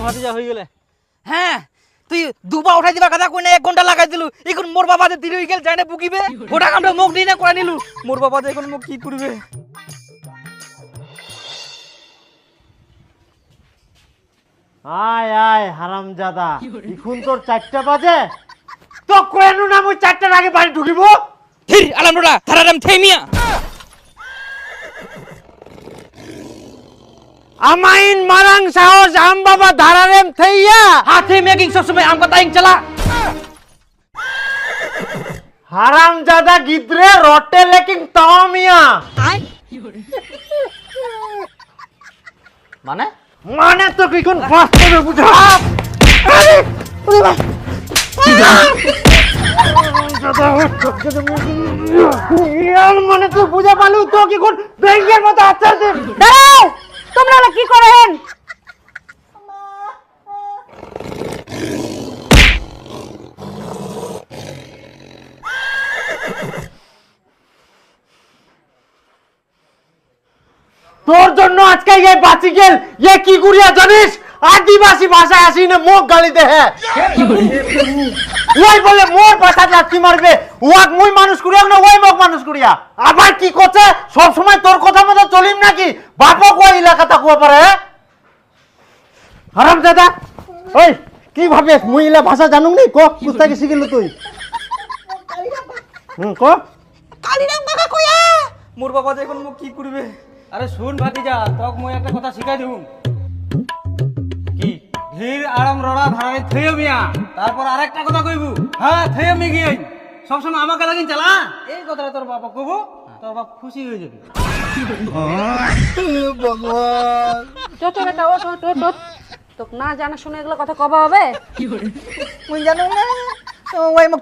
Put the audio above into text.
ভাতিজা হয়ে গেলে হ্যাঁ তুই দুবা উঠাই দিবা কথা কই না 1 ঘন্টা লাগাই দিলু এখন মোর বাবা যে দিলি গেল যাই না বুকিবে ওটা কামটা মুখ দিই না করে নিলু মোর বাবা যে এখন মুখ কি করবে আয় আয় হারামজাদা এখন তোর 4টা বাজে তো কেন না আমি 4টার আগে বাড়ি ঢুকিব থির আলামডা থারারাম থেমিয়া আমাইন মারাং সাহস আম বাবা ধারারেম থেইয়া হাতে মেকিং সব সময় আমকা তাইং চালা হারামজাদা গিদ্রে রটে লেকিং তামিয়া মানে মানে তো কি কোন ফাস্টে বুঝা আরে ওরে ভাই ইয়ার মানে তো বুঝা পালু তো কি কোন ব্যাংকের মতো আচ্ছা দাঁড়াও তোমরা কি করেন তোর জন্য আজকে এই বাঁচি গেল এ কি করিয়া জানিস আদিবাসী ভাষায় আসি না মুখ গালি দেহে ওই বলে মোর ভাষা লাথি মারবে ওয়াক মুই মানুষ করিয়া না ওই মুখ মানুষ করিয়া আবার কি করছে সব সময় তোর কথা মতো চলিম নাকি বাপক ওই এলাকাটা কুয়া পারে হারাম দাদা ওই কি ভাবিস মুই ইলা ভাষা জানুম নি ক কুস্তাকে শিখিল তুই ক কালিরাম কাকা কইয়া মোর বাবা যে এখন মুখ কি করবে আরে শুন ভাতিজা তক মই একটা কথা শিখাই দিউম কি ধীর আরাম রড়া ধারাই থইও মিয়া তারপর আরেকটা কথা কইবু হ্যাঁ থইও মি গিয়ে সব সময় আমাকে লাগিন চালা এই কথাটা তোর বাবা কইবো তোর বাপ খুশি হয়ে যাবে ভগবান চট বেটা ওট ওট ওট ওট তোক না জানা শুনে এগুলো কথা কবা হবে মুই জানো না ওই মুখ